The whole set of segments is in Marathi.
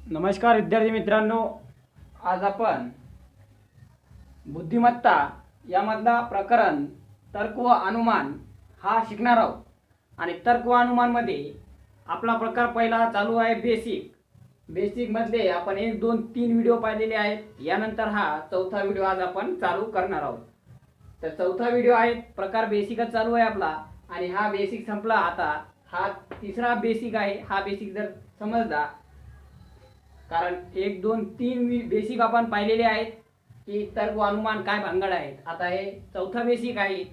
नमस्कार विद्यार्थी मित्रांनो, आज आपण बुद्धिमत्ता यामधला प्रकरण तर्क व अनुमान हा शिकणार आहोत। आणि तर्क व अनुमान मध्ये आपला प्रकार पहिला चालू आहे बेसिक मध्ये आपण 1 2 3 व्हिडिओ पाहिलेले आहेत। यानंतर हा चौथा व्हिडिओ आज आपण चालू करणार आहोत। तर चौथा व्हिडिओ आहे प्रकार बेसिकच चालू आहे आपला, आणि हा बेसिक संपला। आता हा तिसरा बेसिक आहे। हा बेसिक जर समजला, कारण 1 2 3 बेसिक आपण पाहिलेले आहेत की तर्क व अनुमान काय भानगड आहेत। आता हे चौथा बेसिक आहे,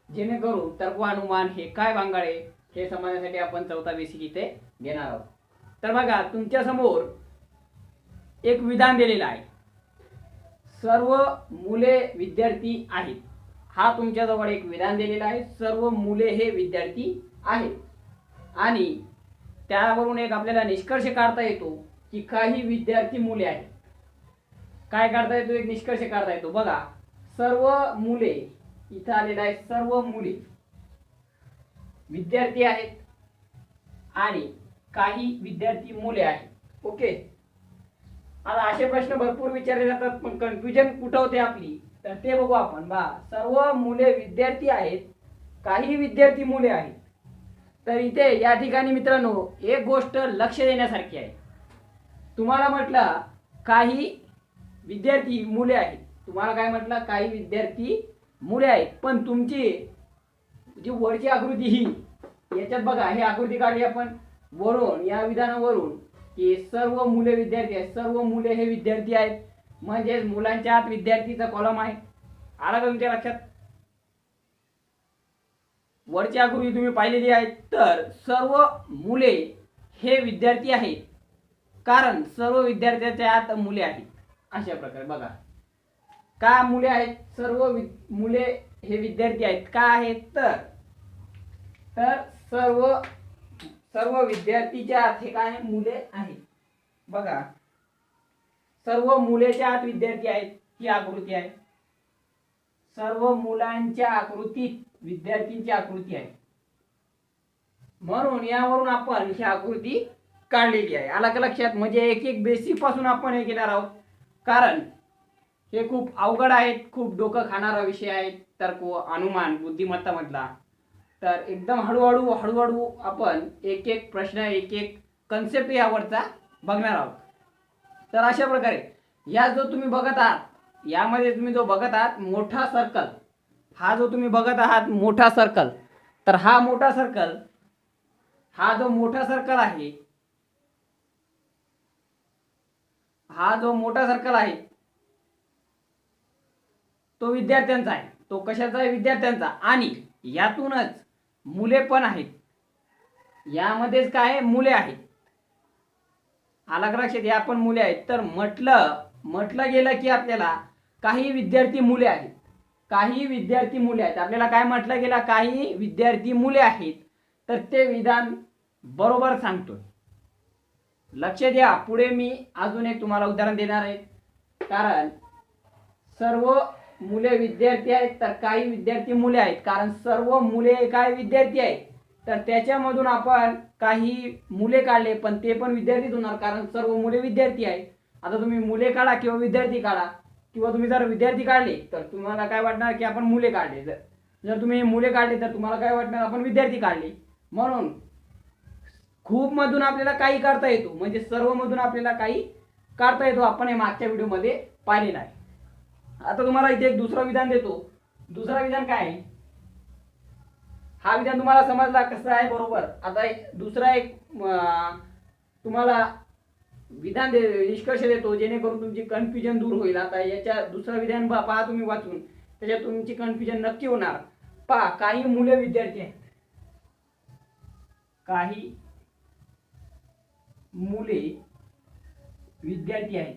जेणेकरून तर्क व अनुमान हे काय भानगड आहे हे समजण्यासाठी आपण चौथा बेसिक इथे घेणार आहोत। तर बघा, तुमच्या समोर एक विधान दिलेलं आहे, सर्व मुले विद्यार्थी आहेत। हा तुमच्याजवळ एक विधान दिलेला आहे, सर्व मुले हे विद्यार्थी आहेत, आणि त्यावरून एक आपल्याला निष्कर्ष काढता येतो की काही विद्यार्थी मुले आहेत। काय काढता येतो? एक निष्कर्ष काढता येतो। बघा, सर्व मुले इथं आलेलं आहे, सर्व मुले विद्यार्थी आहेत आणि काही विद्यार्थी मुले आहेत। ओके, आता असे प्रश्न भरपूर विचारले जातात, पण कन्फ्युजन कुठं होते आपली, तर ते बघू आपण। सर्व मुले विद्यार्थी आहेत, काही विद्यार्थी मुले आहेत। तर इथे या ठिकाणी मित्रांनो एक गोष्ट लक्ष देण्यासारखी आहे। तुम्हाला म्हटलं काही विद्यार्थी मुले आहेत, तुम्हाला काय म्हटलं? काही विद्यार्थी मुले आहेत, पण तुमची जी वरची आकृती ही, याच्यात बघा, ही आकृती काढली आपण वरून, या विधानावरून की सर्व मुले विद्यार्थी आहेत, सर्व मुले हे विद्यार्थी आहेत, म्हणजे मुलांच्या आत विद्यार्थीचा कॉलम आहे। आला का तुमच्या लक्षात? वरची आकृती तुम्ही पाहिलेली आहे, तर सर्व मुले हे विद्यार्थी आहेत, कारण सर्व विद्यार्थ्यांच्या आत मुले आहेत। अशा प्रकारे बघा, का मुले आहेत? सर्व मुले हे विद्यार्थी आहेत, का आहेत? तर सर्व विद्यार्थीच्या आत हे काय? मुले आहेत। बघा, सर्व मुलेच्या आत विद्यार्थी आहेत, ही आकृती आहे। सर्व मुलांच्या आकृतीत विद्यार्थींची आकृती आहे, म्हणून यावरून आपण ही आकृती काढलेली आहे। आला का लक्षात? म्हणजे एक एक बेसिक पासून आपण हे घेणार आहोत, कारण हे खूप अवघड आहेत, खूप डोकं खाणारा विषय आहे तर्क व अनुमान बुद्धिमत्ता मधला। तर एकदम हळूहळू आपण एक एक प्रश्न, एक एक कन्सेप्ट यावरचा बघणार आहोत। तर अशा प्रकारे या जो तुम्ही बघत आहात, यामध्ये तुम्ही जो बघत आहात मोठा सर्कल, हा जो तुम्ही बघत आहात मोठा सर्कल, तर हा मोठा सर्कल, हा जो मोठा सर्कल आहे, हा जो मोठा सर्कल आहे तो विद्यार्थ्यांचा आहे। तो कशाचा आहे? विद्यार्थ्यांचा। आणि यातूनच मुले पण आहेत, यामध्येच काय आहे? मुले आहेत। आला का लक्षात? या पण मुले आहेत। तर म्हटलं गेलं की आपल्याला काही विद्यार्थी मुले आहेत, काही विद्यार्थी मुले आहेत। आपल्याला काय म्हटलं गेलं? काही विद्यार्थी मुले आहेत। तर ते विधान बरोबर सांगतोय। लक्ष द्या, पुढे मी अजून एक तुम्हाला उदाहरण देणार आहे। कारण सर्व मुले विद्यार्थी आहेत, तर काही विद्यार्थी मुले आहेत, कारण सर्व मुले काय? विद्यार्थी आहेत। तर त्याच्यामधून आपण काही मुले काढले, पण ते पण विद्यार्थीच होणार, कारण सर्व मुले विद्यार्थी आहेत। आता तुम्ही मुले काढा किंवा विद्यार्थी काढा, किंवा तुम्ही जर विद्यार्थी काढले तर तुम्हाला काय वाटणार की आपण मुले काढले, जर तुम्ही मुले काढले तर तुम्हाला काय वाटणार? आपण विद्यार्थी काढले। म्हणून खूप मधून आपल्याला काही काढता येतो, म्हणजे सर्व मधून आपल्याला काही काढता येतो। आपण हे मागच्या व्हिडिओमध्ये पाहिलेलं आहे। आता तुम्हाला इथे एक दुसरं विधान देतो। दुसरं विधान काय आहे? हा विधान तुम्हाला समजला कसं आहे? बरोबर। आता दुसरा एक तुम्हाला विधान निष्कर्ष देतो, जेणेकरून तुमची कन्फ्युजन दूर होईल। आता याच्या दुसरं विधान पहा तुम्ही वाचून, त्याच्यात तुमची कन्फ्युजन नक्की होणार। पहा, काही मुले विद्यार्थी आहेत, काही मुले विद्यार्थी आहेत,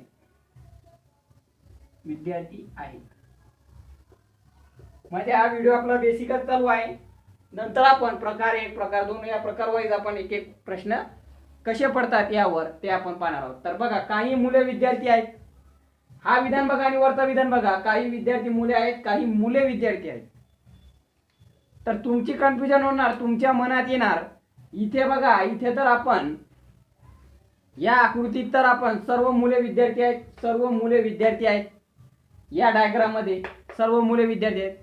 म्हणजे हा व्हिडिओ आपला बेसिकच चालू आहे। नंतर आपण प्रकार 1 प्रकार 2 या प्रकार वाईज आपण एक एक प्रश्न कसे पडतात यावर ते आपण पाहणार आहोत। तर बघा, काही मुले विद्यार्थी आहेत, हा विधान बघा आणि वरचा विधान बघा। काही विद्यार्थी मुले आहेत, काही मुले विद्यार्थी आहेत। तर तुमची कन्फ्युजन होणार, तुमच्या मनात येणार, इथे बघा, इथे तर आपण या आकृतीत तर आपण सर्व मुले विद्यार्थी आहेत, सर्व मुले विद्यार्थी आहेत. या डायग्राम मध्ये सर्व मुले विद्यार्थी आहेत.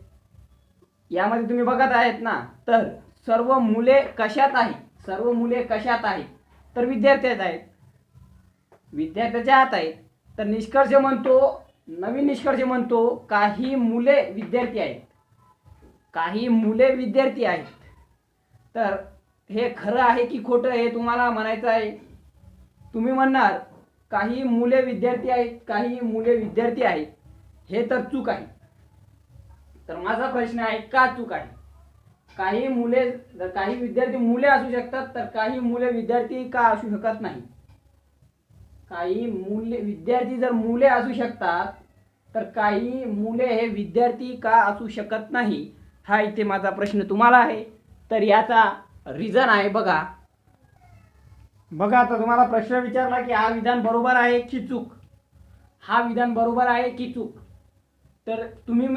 यामध्ये तुम्ही बघत आहेत ना, तर सर्व मुले कशात आहेत? सर्व मुले कशात आहेत? तर विद्यार्थ्यात आहेत, विद्यार्थ्याच्या आत आहेत. तर निष्कर्ष म्हणतो, नवीन निष्कर्ष म्हणतो, काही मुले विद्यार्थी आहेत, काही मुले विद्यार्थी आहेत. तर हे खरं आहे की खोटं हे तुम्हाला म्हणायचं आहे. तुम्ही म्हणणार काही मुले विद्यार्थी आहेत, काही मुले विद्यार्थी आहेत, हे तर चूक आहे. तर माझा प्रश्न आहे, का चूक आहे? काही मुले, जर काही विद्यार्थी मुले असू शकतात, तर काही मुले विद्यार्थी का असू शकत नाही? काही मुले विद्यार्थी जर मुले असू शकतात, तर काही मुले हे विद्यार्थी का असू शकत नाही? हा इथे माझा प्रश्न तुम्हाला आहे. तर याचा रिझन आहे. बघा बघा आता तुम्हाला प्रश्न विचारला की हा विधान बरोबर आहे की चूक? हा विधान बरोबर आहे की चूक? तर तुम्ही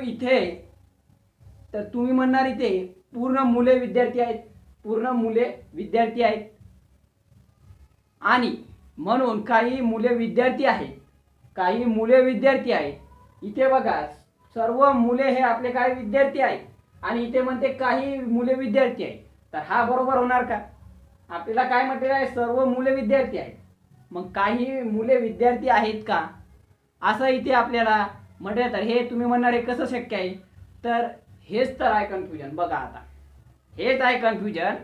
म्हणणार इथे पूर्ण मुले विद्यार्थी आहेत, पूर्ण मुले विद्यार्थी आहेत, आणि म्हणून काही मुले विद्यार्थी आहेत, काही मुले विद्यार्थी आहेत. इथे बघा सर्व मुले हे आपले काही विद्यार्थी आहेत, आणि इथे म्हणते काही मुले विद्यार्थी आहेत. तर हा बरोबर होणार का? आपल्याला काय म्हटलेलं आहे? सर्व मुले विद्यार्थी आहेत. मग काही मुले विद्यार्थी आहेत का, असं इथे आपल्याला म्हटलं. तर हे तुम्ही म्हणणार हे कसं शक्य आहे? तर हेच तर आहे कन्फ्युजन. बघा आता हेच आहे कन्फ्युजन.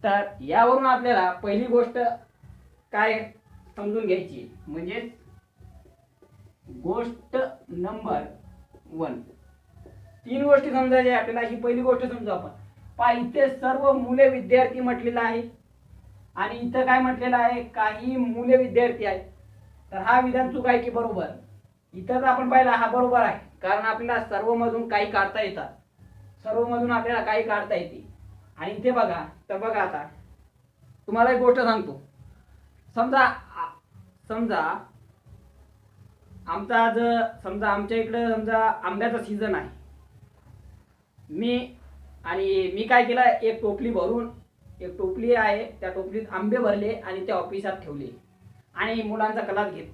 तर यावरून आपल्याला पहिली गोष्ट काय समजून घ्यायची, म्हणजे गोष्ट नंबर 1, 3 गोष्टी समजायच्या आपल्याला. ही पहिली गोष्ट समजू आपण. पहा इथे सर्व मुले विद्यार्थी म्हटलेलं आहे, आणि इथं काय म्हटलेलं आहे? काही मुले विद्यार्थी आहेत. तर हा विधान चूक आहे की बरोबर? इथंच आपण पाहिला हा बरोबर आहे, कारण आपल्याला सर्व मधून काही काढता येतात, सर्व मधून आपल्याला काही काढता येते. आणि इथे बघा, तर बघा आता तुम्हाला एक गोष्ट सांगतो. समजा आमचा आज आमच्या इकडे आंब्याचा सीझन आहे. मी काय केलं, एक टोपली आहे, त्या टोपलीत आंबे भरले आणि त्या ऑफिसात ठेवले, आणि मुलांचा क्लास घेत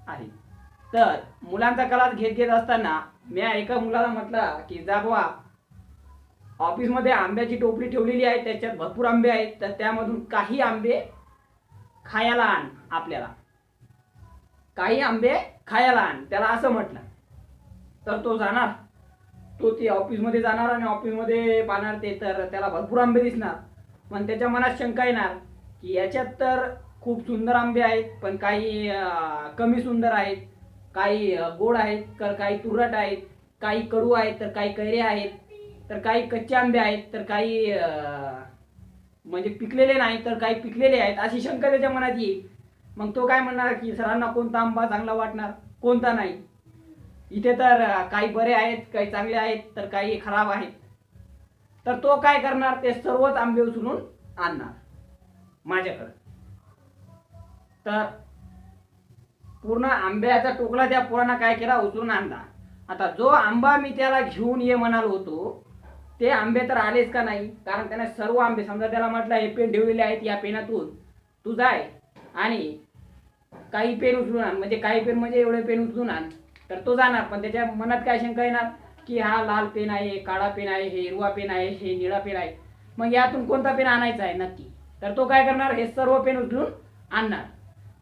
आहे. तर मुलांचा क्लास घेत असताना मी एका मुलाला म्हटलं की जा बुवा, ऑफिसमध्ये आंब्याची टोपली ठेवलेली आहे, त्याच्यात भरपूर आंबे आहेत, तर त्यामधून काही आंबे खायला आण, आपल्याला काही आंबे खायला आण, त्याला असं म्हटलं. तर तो जाणार, तो ते ऑफिसमध्ये जाणार, आणि ऑफिसमध्ये पाहणार ते, तर त्याला भरपूर आंबे दिसणार. पण त्याच्या मनात शंका येणार की याच्यात तर खूप सुंदर आंबे आहेत, पण काही कमी सुंदर आहेत, काही गोड आहेत, तर काही तुरट आहेत, काही कडू आहेत, तर काही कैरे आहेत, तर काही कच्चे आंबे आहेत, तर काही म्हणजे पिकलेले नाही, तर काही पिकलेले आहेत, अशी शंका त्याच्या मनात येईल. मग तो काय म्हणणार की सरांना कोणता आंबा चांगला वाटणार, कोणता नाही. इथे तर काही बरे आहेत, काही चांगले आहेत, तर काही खराब आहेत. तर तो काय करणार, ते सर्वच आंबे उचलून आणणार माझ्याकडे. तर पूर्ण आंब्याचा टोकला त्या पोरानं काय केला, उचलून आणला. आता जो आंबा मी त्याला घेऊन ये म्हणालो होतो, ते आंबे तर आलेच का नाही? कारण त्याने सर्व आंबे, समजा त्याला म्हटलं हे पेन ठेवलेले आहेत, या पेनातून तू जाय आणि काही पेन उचलून आण, म्हणजे काही पेन म्हणजे एवढे पेन उचलून आण. तर तो जाणार, पण त्याच्या मनात काय शंका येणार की हा लाल पेन आहे, काळा पेन आहे, हे हिरवा पेन आहे, हे निळा पेन आहे, मग यातून कोणता पेन आणायचा आहे नक्की? तर तो काय करणार, हे सर्व पेन उचलून आणणार.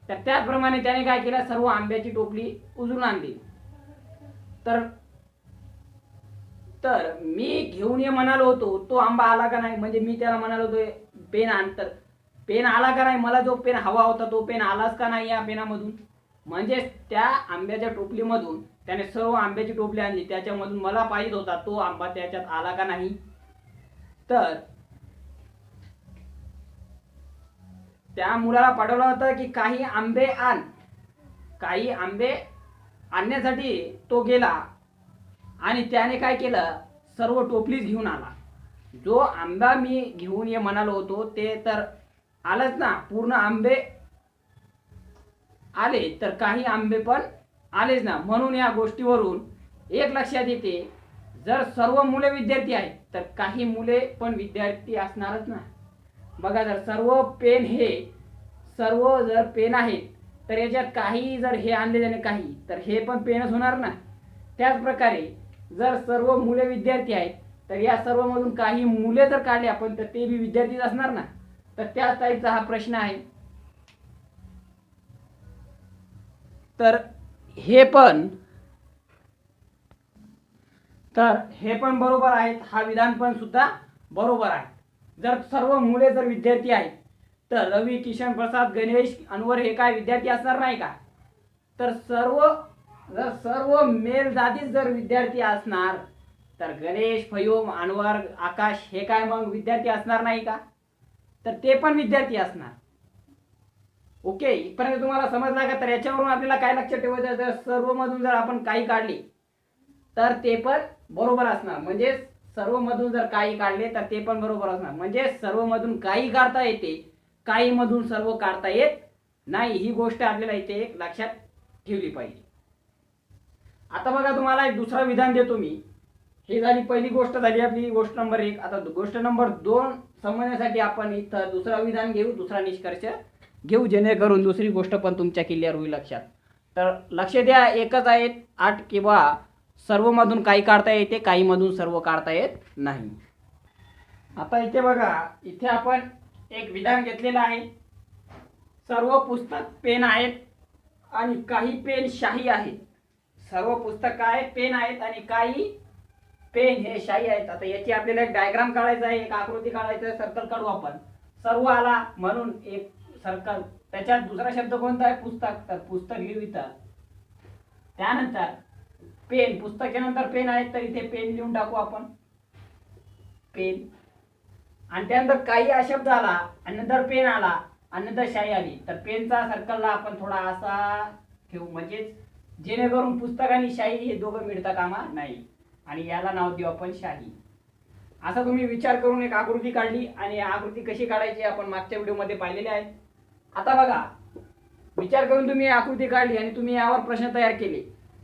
तर त्याचप्रमाणे त्याने काय केलं, सर्व आंब्याची टोपली उचलून आणली. तर मी घेऊन ये म्हणालो होतो, तो आंबा आला का नाही? म्हणजे मी त्याला म्हणालो होतो पेन आण, तर पेन आला का नाही? मला जो पेन हवा होता तो पेन आलाच का नाही या पेनामधून? म्हणजे त्या आंब्याच्या टोपलीमधून त्याने सर्व आंब्याची टोपली आणली, त्याच्यामधून मला पाहिजे होता तो आंबा त्याच्यात आला का नाही? तर त्या मुलाला पाठवलं होतं की काही आंबे आण, काही आंबे आणण्यासाठी तो गेला, आणि त्याने काय केलं, सर्व टोपलीच घेऊन आला. जो आंबा मी घेऊन ये म्हणालो होतो ते तर आलंच ना, पूर्ण आंबे आले, तर काही आंबे पण आलेच ना. म्हणून या गोष्टीवरून एक लक्षात येते, जर सर्व मुले विद्यार्थी आहेत तर काही मुले पण विद्यार्थी असणारच ना. बघा, जर सर्व पेन हे सर्व जर पेन आहेत तर याच्यात काही जर हे आणले जाणे काही तर हे पण पेनच होणार ना. त्याच प्रकारे जर सर्व मुले विद्यार्थी आहेत तर या सर्वमधून काही मुले जर काढले आपण तर ते बी विद्यार्थीच असणार ना. तर त्याच टाईपचा हा प्रश्न आहे. तर हे पण बरोबर आहेत. हा विधान पण सुद्धा बरोबर आहे. जर सर्व मुले जर विद्यार्थी आहेत तर रवी, किशन, प्रसाद, गणेश, अनवर हे काय विद्यार्थी असणार नाही का. तर सर्व मेल जातीच जर विद्यार्थी असणार तर गणेश, फयूम, अनवर, आकाश हे काय मग विद्यार्थी असणार नाही का. तर ते पण विद्यार्थी असणार. ओके, इथपर्यंत तुम्हाला समजला का. तर याच्यावरून आपल्याला काय लक्षात ठेवायचं, जर सर्व मधून जर आपण काही काढले तर ते पण बरोबर असणार. म्हणजे सर्व मधून जर काही काढले तर ते पण बरोबर असणार. म्हणजे सर्व मधून काही काढता येते, काही मधून सर्व काढता येत नाही. ही गोष्ट आपल्याला इथे एक लक्षात ठेवली पाहिजे. आता बघा तुम्हाला एक दुसरा विधान देतो मी. ही झाली पहिली गोष्ट, झाली आपली गोष्ट नंबर 1. आता गोष्ट नंबर 2 समजण्यासाठी आपण इथं दुसरा विधान घेऊ, दुसरा निष्कर्ष घेऊ, जेणेकरून दुसरी गोष्ट पण तुमच्या क्लिअर होईल लक्षात. तर लक्ष द्या, एकच आहेत 8 किंवा सर्व मधून काही काढता येते, काही मधून सर्व काढता येत नाही. आता इथे बघा, इथे आपण एक विधान घेतलेलं आहे. सर्व पुस्तक पेन आहेत आणि काही पेन शाई आहेत. सर्व पुस्तक काय पेन आहेत आणि काही पेन हे शाई आहेत. आता याची आपल्याला एक डायग्राम काढायचा आहे, एक आकृती काढायचं आहे, सर्कल काढू आपण. सर्व आला म्हणून एक सर्कल, त्याच्यात दुसरा शब्द कोणता आहे, पुस्तक. तर पुस्तक लिहू इथं. त्यानंतर पेन, पुस्तकाच्या नंतर पेन आहेत तर इथे पेन लिहून टाकू आपण, पेन. आणि त्यानंतर काही हा शब्द आला आणि नंतर पेन आला आणि नंतर शाई आली तर पेनचा सर्कलला आपण थोडा असा ठेवू, म्हणजे जेणेकरून पुस्तक आणि शाई हे दोघं मिळता कामा नाही. आणि याला नाव देऊ आपण शाही. असा तुम्ही विचार करून एक आकृती काढली आणि आकृती कशी काढायची आपण मागच्या व्हिडिओमध्ये पाहिलेली आहे. आता बघा, विचार करून तुम्ही आकृती काढली आणि तुम्ही यावर प्रश्न तयार केले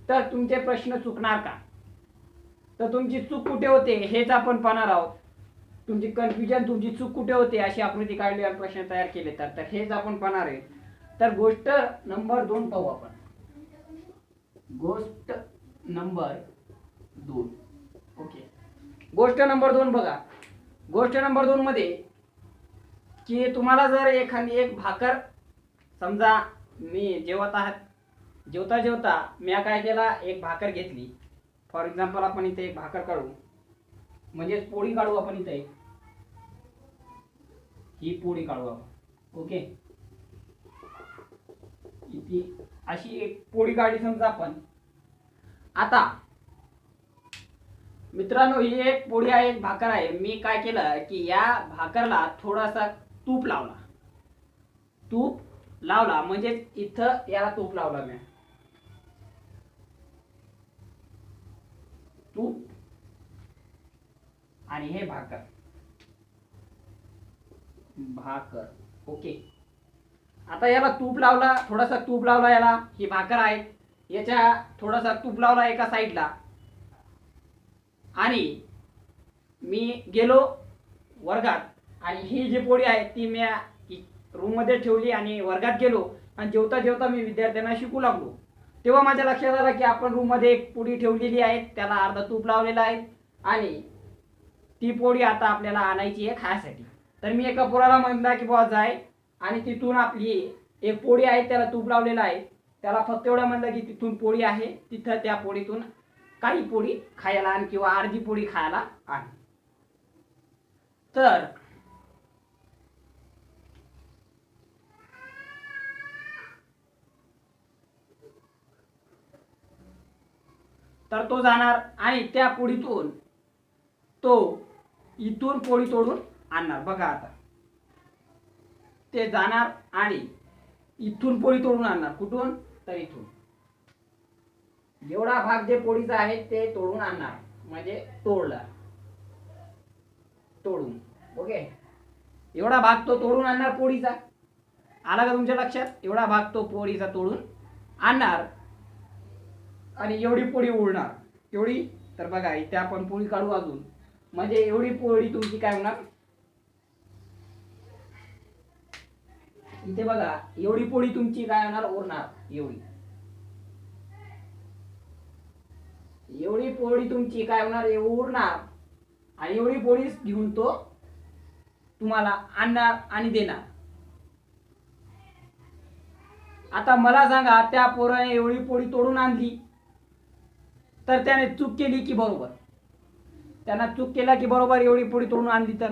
तर तुमचे प्रश्न चुकणार का. तर तुमची चूक कुठे होते हेच आपण पाहणार आहोत. तुमची कन्फ्युजन, तुमची चूक कुठे होते, अशी आकृती काढली आणि प्रश्न तयार केले तर हेच आपण पाहणार आहे. तर गोष्ट नंबर 2 पाहू आपण. गोष्ट नंबर 2. ओके, गोष्ट नंबर 2 बघा. गोष्ट नंबर 2 मध्ये की तुम्हाला जर एखादी एक भाकर, समजा मी जेवता जेवता मी काय केला, एक भाकर घेतली. फॉर एक्झाम्पल आपण इथे एक भाकर काढू, म्हणजे पोळी काढू आपण इथे. ही पोळी काढू आपण. ओके, इथे अशी एक पोळी काढली समजा आपण. आता मित्रांनो, ही एक पोळी आहे, एक भाकर आहे. मी काय केलं की या भाकरला थोडासा तूप लावला, म्हणजे इथं याला तूप लावला मी. तूप आणि हे भाकर. ओके, आता याला तूप लावला, थोडासा तूप लावला याला. ही भाकर आहे, याच्या थोडासा तूप लावला एका साईडला. आणि मी गेलो वर्गात आणि ही जी पोळी आहे ती मी रूम मध्ये ठेवली आणि वर्गात गेलो आणि जेवता जेवता मी विद्यार्थ्यांना शिकू लागलो. तेव्हा माझ्या लक्षात आलं की आपण रूम मध्ये एक पोळी ठेवलेली आहे, त्याला अर्धा तूप लावलेला आहे आणि ती पोळी आता आपल्याला आणायची आहे खाण्यासाठी. तर मी एका पोराला म्हणला की बुवा जाय आणि तिथून आपली एक पोळी आहे त्याला तूप लावलेलं आहे, त्याला फक्त एवढं म्हणलं की तिथून पोळी आहे, तिथं त्या पोळीतून काही पोळी खायला आणि किंवा अर्धी पोळी खायला आहे. तर तो जाणार आणि त्या पोळीतून तो इथून पोळी तोडून आणणार. बघा, आता ते जाणार आणि इथून पोळी तोडून आणणार. कुठून, तर इथून. एवढा भाग जे पोळीचा आहे ते तोडून आणणार, म्हणजे तोडून. ओके, एवढा भाग तो तोडून आणणार पोळीचा. आला का तुमच्या लक्षात. एवढा भाग तो पोळीचा तोडून आणणार आणि एवढी पोळी उरणार. एवढी, तर बघा इथे आपण पोळी काढू अजून, म्हणजे एवढी पोळी तुमची काय होणार, इथे बघा एवढी पोळी तुमची काय होणार, उरणार एवढी. एवढी पोळी तुमची काय होणार, उरणार. आणि एवढी पोळी घेऊन तो तुम्हाला आणणार आणि देणार. आता मला सांगा, त्या पोराने एवढी पोळी तोडून आणली तर त्याने चूक केली की बरोबर? त्यानं चूक केला की बरोबर एवढी पोळी तोडून आणली तर?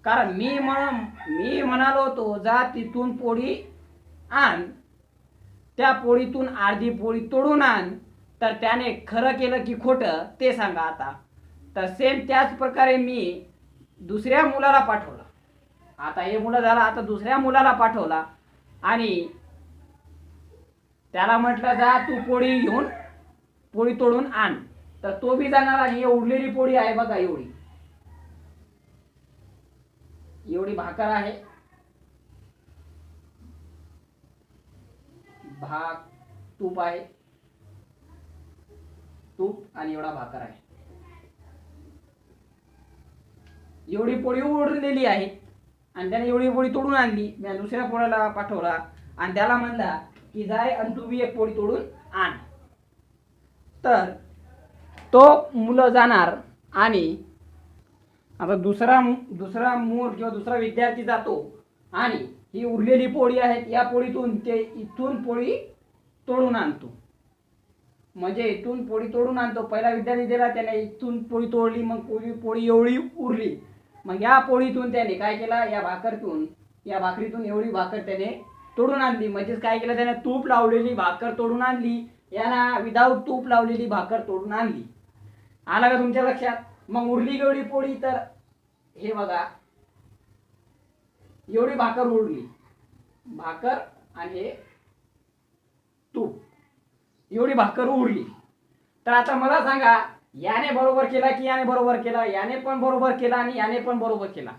कारण मी म्हणालो होतो जा तिथून पोळी आण, त्या पोळीतून अर्धी पोळी तोडून आण. तर त्याने खरं केलं की खोटं ते सांगा आता. तर सेम त्याच प्रकारे मी दुसऱ्या मुलाला पाठवला. आता हे मुलं झाला, आता दुसऱ्या मुलाला पाठवला आणि त्याला म्हटलं जा तू पोळी घेऊन पोळी तोडून आण. तर तो बी जाणार आणि उरलेली पोळी आहे बघा, एवढी एवढी भाकर आहे, तूप आहे, तूप आणि एवढा भाकर आहे. एवढी पोळी उरलेली आहे आणि त्याने एवढी पोळी तोडून आणली. मी दुसऱ्या पोळ्याला पाठवला आणि त्याला म्हणला की जाय आणि तू बी एक पोळी तोडून आण. तर तो मुलं जाणार आणि आता दुसरा मूल किंवा दुसरा विद्यार्थी जातो आणि ही उरलेली पोळी आहे, या पोळीतून ते इथून पोळी तोडून आणतो. म्हणजे इथून पोळी तोडून आणतो. पहिला विद्यार्थी दिला त्याने इथून पोळी तोडली, मग पोळी एवढी उरली. मग या पोळीतून त्याने काय केला, या भाकरीतून एवढी भाकर त्याने तोडून आणली. म्हणजेच काय केलं त्याने, तूप लावलेली भाकर तोडून आणली. याला विदाऊट तूप लावलेली भाकर तोडून आणली. आला का तुमच्या लक्षात? मग उरली एवढी पोळी, तर हे बघा एवढी भाकर उरली, भाकर आणि हे तूप, एवढी भाकर उरली. तर आता मला सांगा, याने बरोबर केला की याने बरोबर केला? याने पण बरोबर केला आणि याने पण बरोबर केला.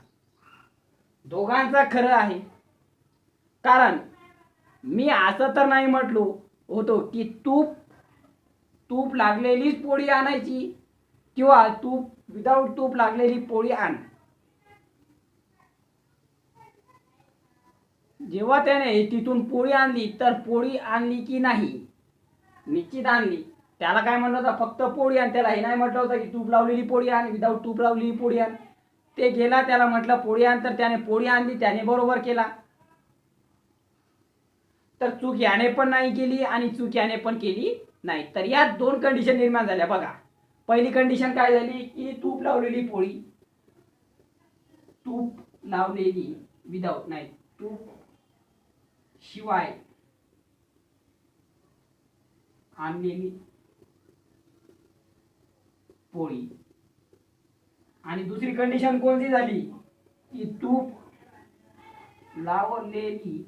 दोघांचा खरं आहे. कारण मी असं तर नाही म्हटलो होतो की तूप लागलेलीच पोळी आणायची किंवा विदाऊट तूप लागलेली पोळी आण. जेव्हा त्याने तिथून पोळी आणली तर पोळी आणली की नाही? निश्चित आणली. त्याला काय म्हणलं होतं, फक्त पोळी आण. त्याला हे नाही म्हटलं होतं की तूप लावलेली पोळी आण, विदाऊट तूप लावलेली पोळी आण. ते गेला, त्याला म्हटलं पोळी आण, तर त्याने पोळी आणली, त्याने बरोबर केला. तर चूक याने पण नाही केली आणि चूक याने पण केली नाही. तर या दोन कंडिशन निर्माण झाल्या बघा. पहिली कंडिशन काय झाली की तूप लावलेली पोळी, तूप लावलेली विदाऊट नाही, तूप शिवाय आणलेली पोळी. आणि दुसरी कंडिशन कोणती झाली की तूप लावलेली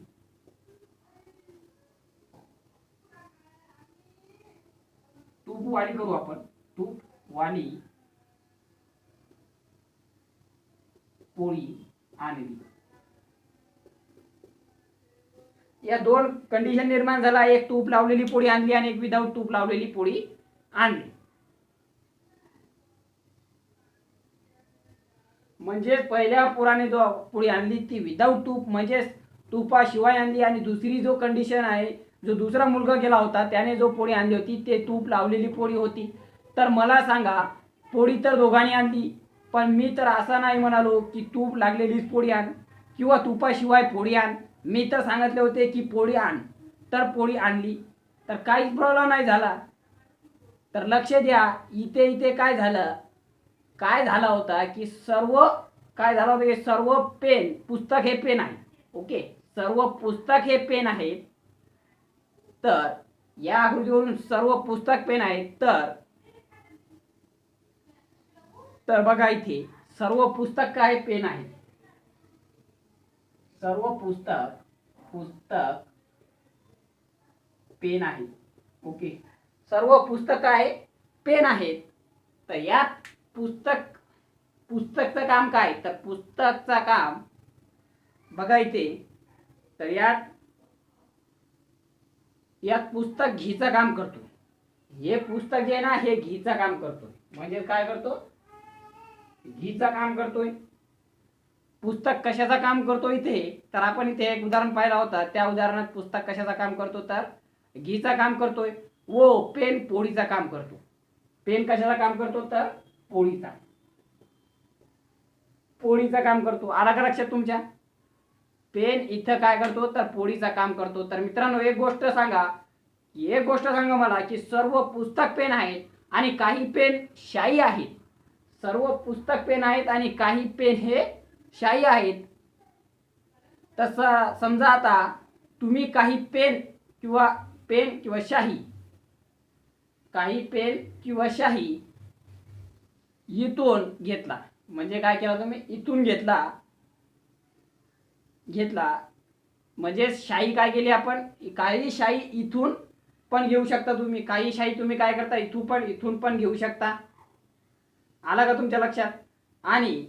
तूपवाली करू आपण, तूपवाली पोळी आणली. या दोन कंडिशन निर्माण झाला. एक तूप लावलेली पोळी आणली आणि एक विदाऊट तूप लावलेली पोळी आणली. म्हणजे पहिल्या पोराने जो पोळी आणली ती विदाऊट तूप म्हणजे तुपाशिवाय आणली. आणि दुसरी जो कंडिशन आहे, जो दुसरा मुलगा गेला होता त्याने जो पोळी आणली होती ते तूप लावलेली पोळी होती. तर मला सांगा, पोळी तर दोघांनी आणली, पण मी तर असं नाही म्हणालो की तूप लागलेलीच पोळी आण किंवा तुपाशिवाय पोळी आण. मी तर सांगितले होते की पोळी आण, तर पोळी आणली, तर काहीच प्रॉब्लेम नाही झाला. तर लक्ष द्या, इथे काय झालं होता की सर्व पेन, पुस्तक हे पेन आहे. ओके, सर्व पुस्तक हे पेन आहेत. तर या आकृतीवरून सर्व पुस्तक पेन आहेत. तर बघा इथे सर्व पुस्तक काय पेन आहेत. सर्व पुस्तक पेन आहे. ओके, सर्व पुस्तक आहे पेन आहेत. तर यात पुस्तकचं काम काय? तर पुस्तकचं काम बघा इथे, तर यात पुस्तक घीचं काम करतो. हे पुस्तक जे आहे ना, हे घीचं काम करतोय. म्हणजे काय करतो? घीचं काम करतोय. पुस्तक कशाचा काम करतो इथे, तर आपण इथे एक उदाहरण पाहिला होता. त्या उदाहरणात पुस्तक कशाचा काम करतो, तर घीचा काम करतोय व पेन पोळीचा काम करतो. पेन कशाचा काम करतो, तर पोळीचा काम करतो. आला का लक्षात तुमच्या? पेन इथं काय करतो, तर पोळीचा काम करतो. तर मित्रांनो, एक गोष्ट सांगा मला की सर्व पुस्तक पेन आहेत आणि काही पेन शाई आहेत. सर्व पुस्तक पेन आहेत आणि काही पेन हे शाई आहेत. तसं समजा आता तुम्ही काही पेन किंवा शाही इथून घेतला, म्हणजे काय केला तुम्ही, इथून घेतला म्हणजे शाई काय केली आपण, काही शाई इथून पण घेऊ शकता तुम्ही. काही शाई तुम्ही काय करता, इथून पण घेऊ शकता. आला का तुमच्या लक्षात? आणि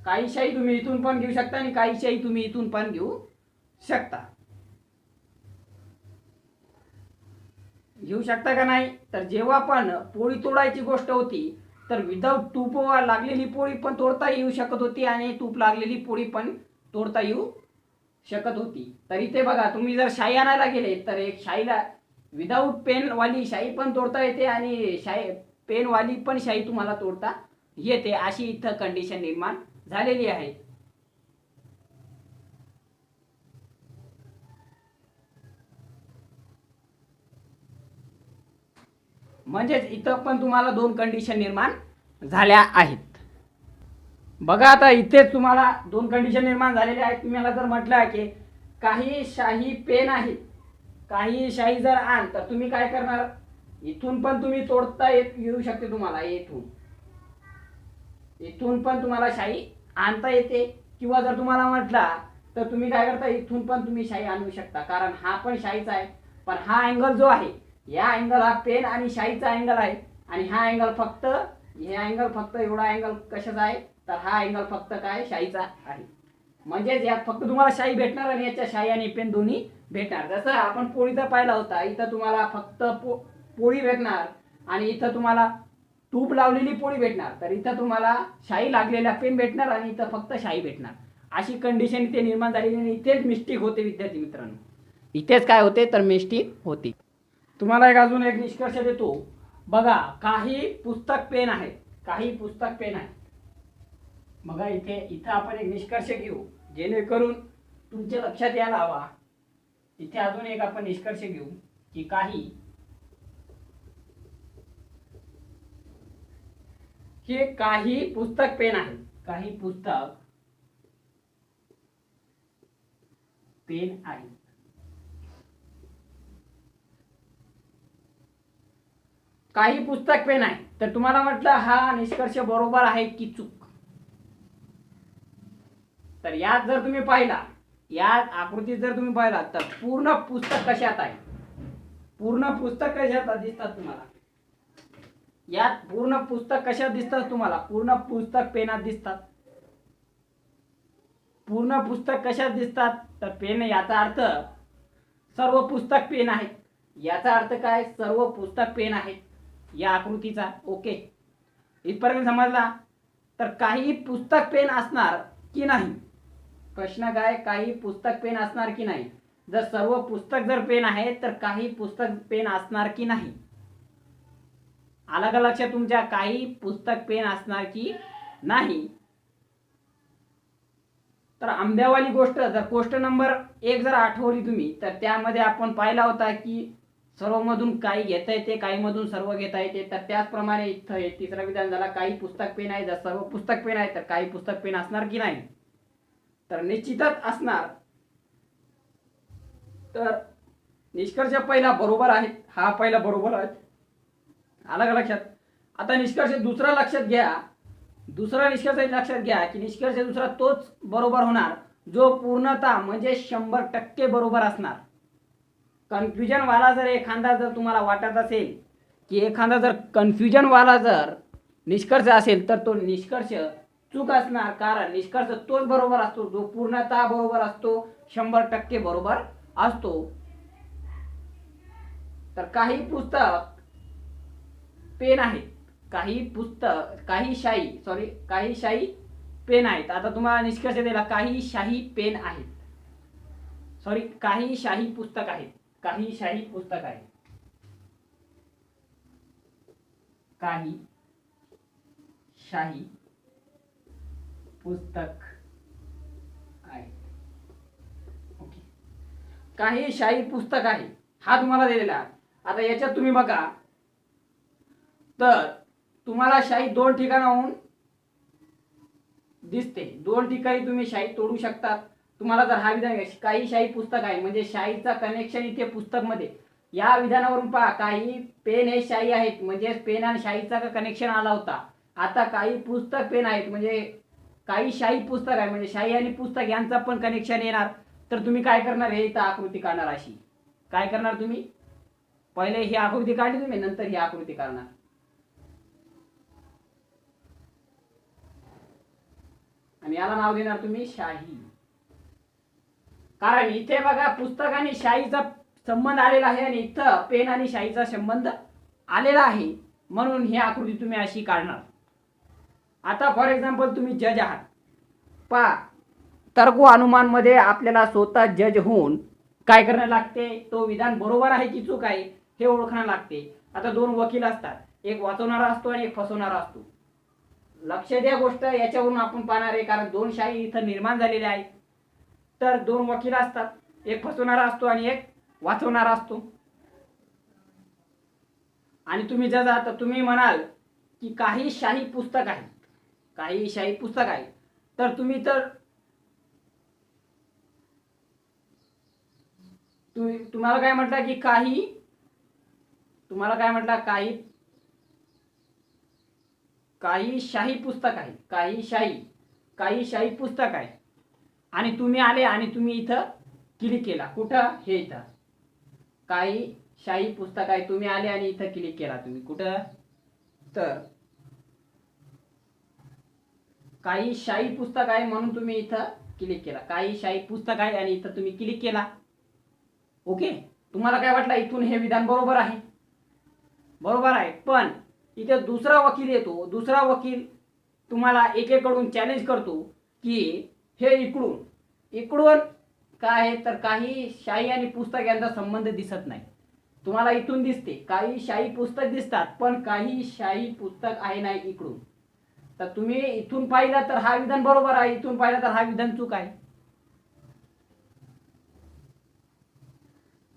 काही शाई तुम्ही इथून पण घेऊ शकता आणि काही शाई तुम्ही इथून पण घेऊ शकता का नाही? तर जेव्हा पण पोळी तोडायची गोष्ट होती, तर विदाऊट तूप लागलेली पोळी पण तोडता येऊ शकत होती आणि तूप लागलेली पोळी पण तोडता येऊ शकत होती. तर इथे बघा, तुम्ही जर शाई आणायला गेले तर एक शाईला विदाऊट पेन वाली शाई पण तोडता येते आणि पेन वाली पण शाई तुम्हाला तोडता येते. अशी इथं कंडिशन निर्माण झालेली आहे. म्हणजेच इथं पण तुम्हाला दोन कंडिशन निर्माण झाल्या आहेत. बघा, आता इथेच तुम्हाला दोन कंडिशन निर्माण झालेल्या आहेत. तुम्हाला जर म्हटलं की काही शाही पेन आहेत, काही शाही जर आण, तर तुम्ही काय करणार, इथून पण तुम्ही तोडता येऊ शकते तुम्हाला. इथून पण तुम्हाला शाई आणता येते. किंवा जर तुम्हाला म्हटला तर तुम्ही काय करता, इथून पण तुम्ही शाई आणू शकता, कारण हा पण शाईचा आहे. पण हा अँगल जो आहे, या अँगल हा पेन आणि शाईचा अँगल आहे आणि हा अँगल फक्त एवढा अँगल कशाचा आहे, तर हा अँगल फक्त काय, शाईचा आहे. म्हणजेच यात फक्त तुम्हाला शाई भेटणार आणि याच्या शाई आणि पेन दोन्ही भेटणार. जसं आपण पोळीचा पाहिला होता, इथं तुम्हाला फक्त पोळी भेटणार आणि इथं तुम्हाला तूप लावलेली पोळी भेटणार. तर इथं तुम्हाला शाई लागलेला पेन भेटणार आणि इथं फक्त शाई भेटणार. अशी कंडिशन इथे निर्माण झालेली आणि इथेच मिस्टेक होते विद्यार्थी मित्रांनो. इथेच काय होते, तर मिस्टेक होते. तुम्हाला अजून एक निष्कर्ष देतो. बघा, काही पुस्तक पेन आहेत. बघा, इथं आपण एक निष्कर्ष घेऊ जेणेकरून तुमच्या लक्षात यायला हवा. इथे अजून एक आपण निष्कर्ष घेऊ की काही पुस्तक पेन आहेत. काही पुस्तक पेन आहेत. काही पुस्तक पेन आहे. तर तुम्हाला म्हटलं हा निष्कर्ष बरोबर आहे की चूक, तर यात जर तुम्ही पाहिला, या आकृतीत जर तुम्ही पाहिला, तर पूर्ण पुस्तक कशात आहे, पूर्ण पुस्तक कशात दिसतात तुम्हाला. यात पूर्ण पुस्तक कशात दिसतात तुम्हाला, पूर्ण पुस्तक पेनात दिसतात. पूर्ण पुस्तक कशात दिसतात, तर पेन. याचा अर्थ सर्व पुस्तक पेन आहेत. याचा अर्थ काय, सर्व पुस्तक पेन आहेत या आकृतीचा. ओके, इथपर्यंत समजला? तर काही पुस्तक पेन असणार की नाही, प्रश्न काय, काही पुस्तक पेन असणार की नाही. जर सर्व पुस्तक जर पेन आहे, तर काही पुस्तक पेन असणार की नाही. आला का लक्षात तुमच्या, काही पुस्तक पेन असणार की नाही. तर आंब्यावाली गोष्ट, जर गोष्ट नंबर 1 जर आठवली तुम्ही, तर त्यामध्ये आपण पाहिला होता की सर्व मधून काही घेता येते, काही मधून सर्व घेता येते. तर त्याचप्रमाणे इथं तिसरा विधान झाला, काही पुस्तक पेन आहे. जर सर्व पुस्तक पेन आहे, तर काही पुस्तक पेन असणार की नाही, तर निश्चितच असणार. तर निष्कर्ष पहिला बरोबर आहे, हा पहिला बरोबर आहे. आला का लक्षात? आता निष्कर्ष दुसरा लक्षात घ्या. दुसरा निष्कर्ष लक्षात घ्या की निष्कर्ष दुसरा तोच बरोबर होणार जो पूर्णतः म्हणजे 100% बरोबर असणार. कन्फ्युजन वाला जर एखादा जर तुम्हाला वाटत असेल की एखादा जर कन्फ्युजन वाला जर निष्कर्ष असेल, तर तो निष्कर्ष चूक असणार. कारण निष्कर्ष तोच बरोबर असतो जो पूर्णतः बरोबर असतो, 100% बरोबर असतो. तर काही पुस्तक पेन आहेत, काही शाई पेन आहेत. आता तुम्हाला निष्कर्ष दिला, काही शाही पेन आहेत, सॉरी काही शाही पुस्तक आहेत, काही शाही पुस्तक आहेत, काही शाही पुस्तक आहे. ओके, काही शाही पुस्तक आहे हा तुम्हाला दिलेला आहे. आता याच्यात तुम्ही बघा, तर तुम्हाला शाही दोन ठिकाणाहून दिसते, दोन ठिकाणी तुम्ही शाही तोडू शकता. तुम्हाला जर हा विधान काही शाही पुस्तक आहे म्हणजे शाहीचा कनेक्शन इथे पुस्तक मध्ये, या विधानावरून पहा काही पेन हे शाही आहेत म्हणजे पेन आणि शाहीचा कनेक्शन आला होता. आता काही पुस्तक पेन आहेत म्हणजे काही शाही पुस्तक आहे म्हणजे शाही आणि पुस्तक यांचा पण कनेक्शन येणार. तर तुम्ही काय करणार, हे इथं आकृती काढणार. अशी काय करणार तुम्ही, पहिले ही आकृती काढली तुम्ही, नंतर ही आकृती काढणार. आणि याला नाव देणार तुम्ही शाही. कारण इथे बघा पुस्तक आणि शाहीचा संबंध आलेला आहे आणि इथं पेन आणि शाहीचा संबंध आलेला आहे, म्हणून ही आकृती तुम्ही अशी काढणार. आता फॉर एक्झाम्पल तुम्ही जज आहात, पहा तर्क व अनुमान मध्ये आपल्याला स्वतः जज होऊन काय करणं लागते, तो विधान बरोबर आहे की चूक आहे हे ओळखणं लागते. आता दोन वकील असतात, एक वाचवणारा असतो आणि एक फसवणारा असतो. लक्ष द्या गोष्ट याच्यावरून आपण पाहणार आहे, कारण दोन शाही इथं निर्माण झालेल्या आहेत. तर दोन वकील असतात, एक फसवणारा असतो आणि एक वाचवणारा असतो. आणि तुम्ही जज आहात, तर तुम्ही म्हणाल की काही शाही पुस्तक आहेत, काही शाही पुस्तक आहेत. तर तुम्ही तुम्हाला काय म्हटलं की काही शाही पुस्तक आहे, काही शाही पुस्तक आहे. आणि तुम्ही आले आणि तुम्ही इथं क्लिक केला, कुठं, हे इथं काही शाही पुस्तक आहे. तुम्ही आले आणि इथं क्लिक केला, तुम्ही कुठं, तर काही शाही पुस्तक आहे म्हणून तुम्ही इथं क्लिक केला. काही शाही पुस्तक आहे आणि इथं तुम्ही क्लिक केला. ओके, तुम्हाला काय वाटलं, इथून हे विधान बरोबर आहे, बरोबर आहे. पण इथे दुसरा वकील येतो, दुसरा वकील तुम्हाला एकेकडून चॅलेंज करतो की हे इकडून काय आहे, तर काही शाही आणि पुस्तक यांचा संबंध दिसत नाही. तुम्हाला इथून दिसते, काही शाही पुस्तक दिसतात पण काही शाही पुस्तक आहे नाही इकडून. तर तुम्ही इथून पाहिलं तर हा विधान बरोबर आहे, इथून पाहिलं तर हा विधान चूक आहे.